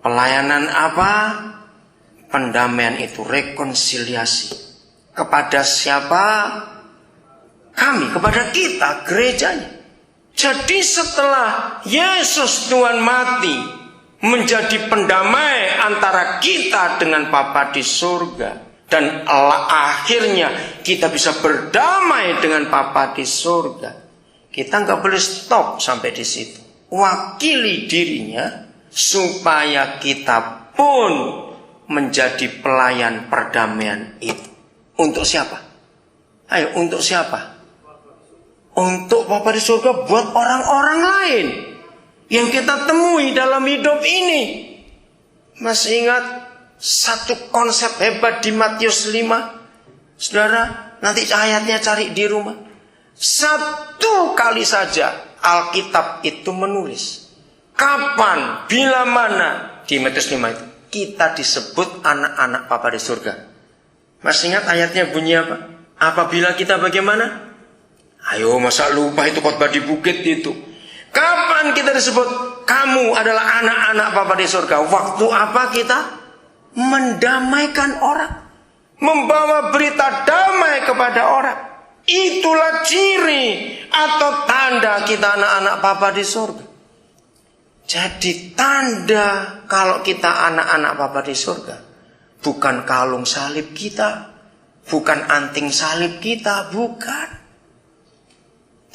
Pelayanan apa? Pendamaian itu, rekonsiliasi. Kepada siapa? Kami, kepada kita, gerejanya. Jadi setelah Yesus Tuhan mati, menjadi pendamai antara kita dengan Bapa di surga, dan akhirnya kita bisa berdamai dengan Bapa di surga, kita nggak boleh stop sampai di situ. Wakili dirinya supaya kita pun menjadi pelayan perdamaian itu. Untuk siapa? Ayo, untuk siapa? Untuk Bapa di surga, buat orang-orang lain yang kita temui dalam hidup ini. Masih ingat satu konsep hebat di Matius 5? Saudara, nanti ayatnya cari di rumah. Satu kali saja Alkitab itu menulis. Kapan, bila mana di Matius 5 itu kita disebut anak-anak Bapa di surga. Masih ingat ayatnya bunyi apa? Apabila kita bagaimana? Ayo, masa lupa itu khotbah di bukit itu. Kapan kita disebut kamu adalah anak-anak Bapa di surga? Waktu apa kita? Mendamaikan orang. Membawa berita damai kepada orang. Itulah ciri atau tanda kita anak-anak Bapa di surga. Jadi tanda kalau kita anak-anak Bapa di surga, bukan kalung salib kita, bukan anting salib kita, bukan.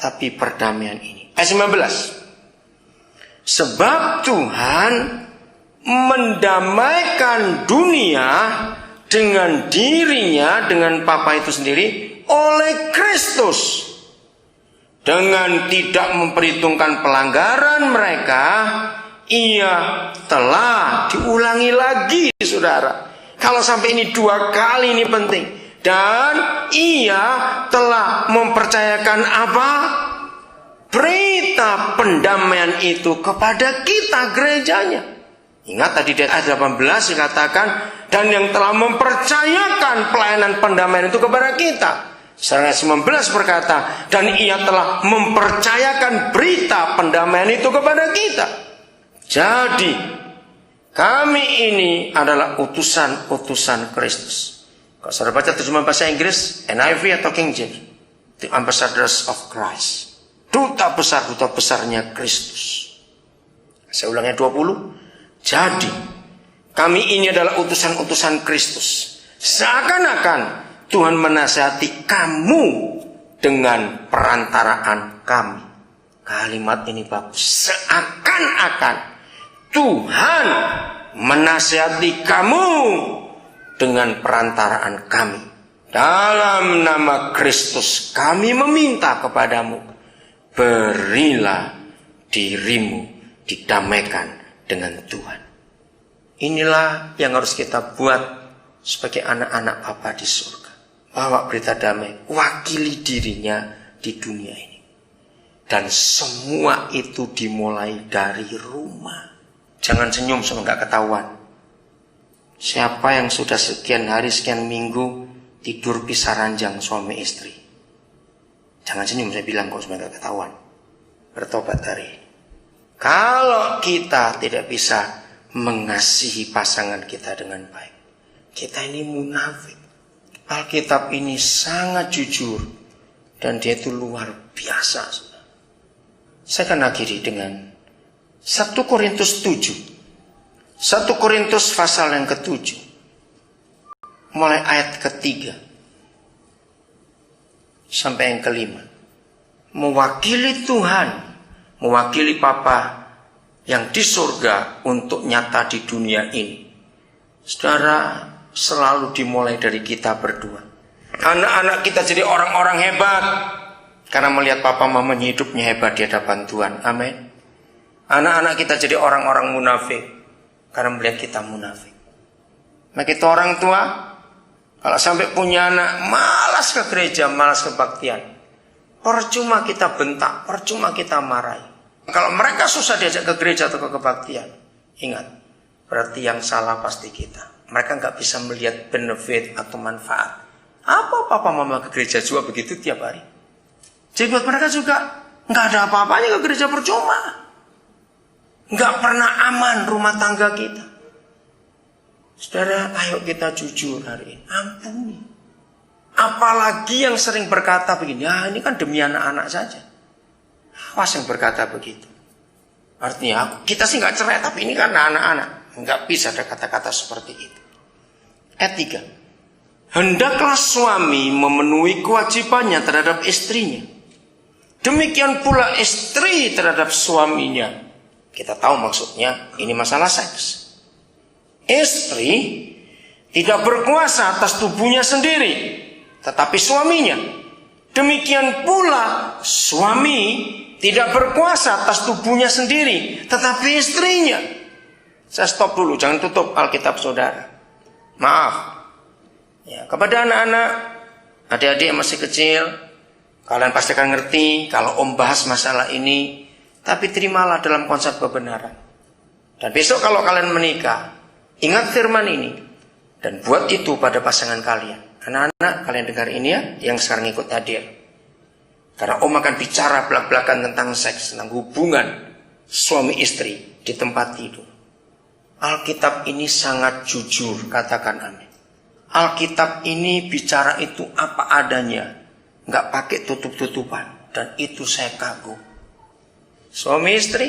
Tapi perdamaian ini. Ayat 19. Sebab Tuhan mendamaikan dunia dengan dirinya, dengan Bapa itu sendiri, oleh Kristus. Dengan tidak memperhitungkan pelanggaran mereka, ia telah diulangi lagi, saudara. Kalau sampai ini 2 kali, ini penting. Dan ia telah mempercayakan apa? Berita pendamaian itu kepada kita, gerejanya. Ingat tadi di ayat 18 dikatakan, dan yang telah mempercayakan pelayanan pendamaian itu kepada kita. Ayat 19 berkata, dan ia telah mempercayakan berita pendamaian itu kepada kita. Jadi kami ini adalah utusan-utusan Kristus. Kalau saudara baca terjemahan bahasa Inggris, NIV atau King James, the ambassadors of Christ, duta besarnya Kristus. Saya ulangnya 20. Jadi kami ini adalah utusan-utusan Kristus. Seakan-akan Tuhan menasihati kamu dengan perantaraan kami. Kalimat ini bagus. Seakan-akan Tuhan menasihati kamu dengan perantaraan kami. Dalam nama Kristus kami meminta kepadamu, berilah dirimu didamaikan dengan Tuhan. Inilah yang harus kita buat sebagai anak-anak Bapa di surga. Bawa berita damai, wakili dirinya di dunia ini. Dan semua itu dimulai dari rumah. Jangan senyum sama gak ketahuan. Siapa yang sudah sekian hari, sekian minggu tidur pisah ranjang suami istri? Jangan senyum, saya bilang kok supaya gak ketahuan. Bertobat hari ini. Kalau kita tidak bisa mengasihi pasangan kita dengan baik, kita ini munafik. Alkitab ini sangat jujur dan dia itu luar biasa. Saya akan akhiri dengan 1 Korintus 7. 1 Korintus pasal yang ke-7. Mulai ayat ke-3 sampai yang ke-5. Mewakili Tuhan, mewakili Bapa yang di surga untuk nyata di dunia ini. Saudara, selalu dimulai dari kita berdua. Anak-anak kita jadi orang-orang hebat karena melihat papa mamanya hidupnya hebat di hadapan Tuhan. Amin. Anak-anak kita jadi orang-orang munafik karena melihat kita munafik. Nah, kita orang tua, kalau sampai punya anak malas ke gereja, malas kebaktian, percuma kita bentak, percuma kita marahi. Kalau mereka susah diajak ke gereja atau ke kebaktian, ingat, berarti yang salah pasti kita. Mereka nggak bisa melihat benefit atau manfaat. Apa papa mama ke gereja juga begitu tiap hari? Jadi buat mereka juga nggak ada apa-apanya ke gereja, percuma. Nggak pernah aman rumah tangga kita. Saudara, ayo kita jujur hari ini. Ampuni. Apalagi yang sering berkata begini, ya ini kan demi anak-anak saja. Awas yang berkata begitu. Artinya kita sih nggak cerai, tapi ini karena anak-anak. Nggak bisa ada kata-kata seperti itu. Ayat 3. Hendaklah suami memenuhi kewajibannya terhadap istrinya. Demikian pula istri terhadap suaminya. Kita tahu maksudnya ini masalah seks. Istri tidak berkuasa atas tubuhnya sendiri, tetapi suaminya. Demikian pula suami tidak berkuasa atas tubuhnya sendiri, tetapi istrinya. Saya stop dulu, jangan tutup Alkitab saudara. Maaf. Ya, kepada anak-anak, adik-adik yang masih kecil, kalian pasti akan ngerti kalau Om bahas masalah ini, tapi terimalah dalam konsep kebenaran. Dan besok kalau kalian menikah, ingat firman ini dan buat itu pada pasangan kalian. Anak-anak, kalian dengar ini ya, yang sekarang ikut hadir. Karena Om akan bicara belak-belakan tentang seks, tentang hubungan suami istri di tempat tidur. Alkitab ini sangat jujur, katakan amin. Alkitab ini bicara itu apa adanya, nggak pakai tutup-tutupan, dan itu saya kagum. Suami istri,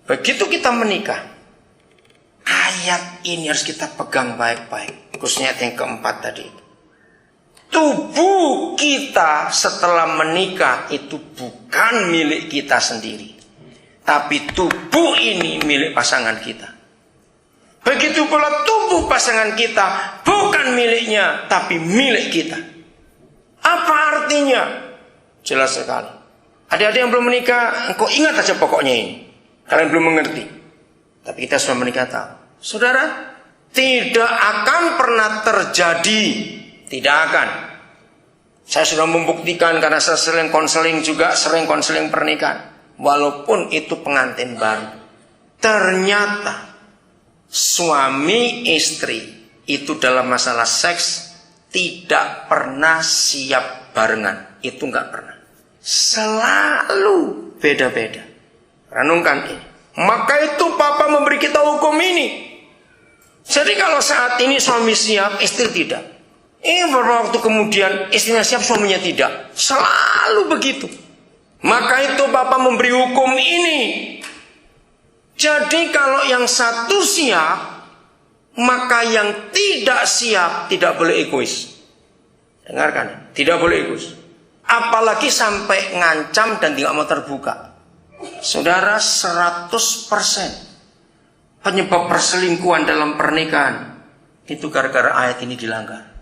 begitu kita menikah, ayat ini harus kita pegang baik-baik. Khususnya ayat yang keempat tadi. Tubuh kita setelah menikah itu bukan milik kita sendiri, tapi tubuh ini milik pasangan kita. Begitu pula tubuh pasangan kita bukan miliknya, tapi milik kita. Apa artinya? Jelas sekali. Adik-adik yang belum menikah, engkau ingat aja pokoknya ini. Kalian belum mengerti. Tapi kita sudah menikah tahu. Saudara, tidak akan pernah terjadi. Tidak akan. Saya sudah membuktikan karena saya sering konseling juga, sering konseling pernikahan. Walaupun itu pengantin baru. Ternyata suami istri itu dalam masalah seks tidak pernah siap barengan. Itu nggak pernah. Selalu beda-beda. Renungkan ini. Maka itu Papa memberi kita hukum ini. Jadi kalau saat ini suami siap, istri tidak. Beberapa waktu kemudian istrinya siap, suaminya tidak. Selalu begitu. Maka itu Papa memberi hukum ini. Jadi kalau yang satu siap, maka yang tidak siap tidak boleh egois. Dengarkan, tidak boleh egois. Apalagi sampai ngancam dan tidak mau terbuka. Saudara, 100% penyebab perselingkuhan dalam pernikahan itu gara-gara ayat ini dilanggar.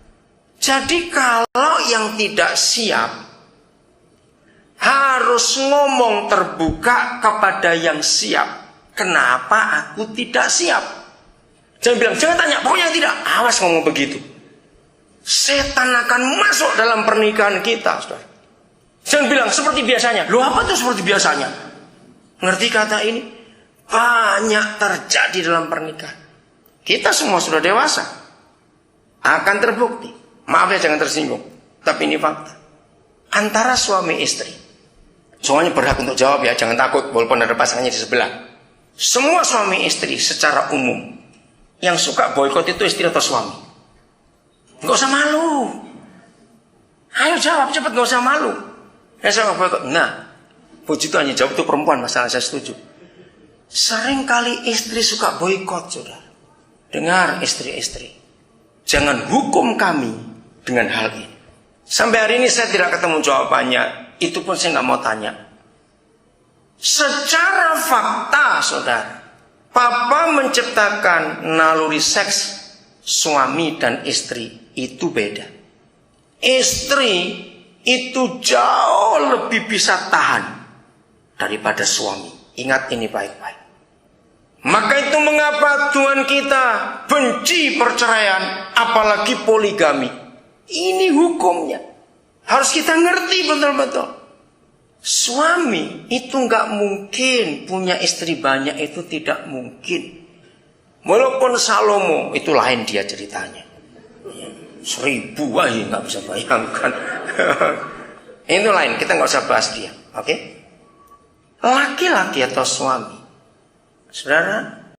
Jadi kalau yang tidak siap harus ngomong terbuka kepada yang siap. Kenapa aku tidak siap? Jangan bilang, jangan tanya, pokoknya tidak. Awas ngomong begitu. Setan akan masuk dalam pernikahan kita, saudara. Jangan bilang seperti biasanya. Loh, apa tuh seperti biasanya? Ngerti kata ini? Banyak terjadi dalam pernikahan. Kita semua sudah dewasa. Akan terbukti. Maaf ya, jangan tersinggung. Tapi ini fakta. Antara suami istri. Semuanya berhak untuk jawab ya, jangan takut. Walaupun ada pasangannya di sebelah. Semua suami istri secara umum yang suka boikot itu istri atau suami? Nggak usah malu. Ayo jawab cepat, nggak usah malu. Saya boikot. Nah, puji Tuhan yang jawab itu perempuan, masalah saya setuju. Sering kali istri suka boikot, saudara. Dengar istri-istri, jangan hukum kami dengan hal ini. Sampai hari ini saya tidak ketemu jawabannya. Itu pun saya nggak mau tanya. Secara fakta, saudara, Papa menciptakan naluri seks suami dan istri itu beda. Istri itu jauh lebih bisa tahan daripada suami. Ingat ini baik-baik. Maka itu mengapa Tuhan kita benci perceraian, apalagi poligami. Ini hukumnya. Harus kita ngerti betul-betul. Suami itu nggak mungkin punya istri banyak, itu tidak mungkin. Walaupun Salomo itu lain dia ceritanya. 1000 nggak bisa bayangkan. Itu lain, kita nggak usah bahas dia. Oke? Laki-laki atau suami, saudara,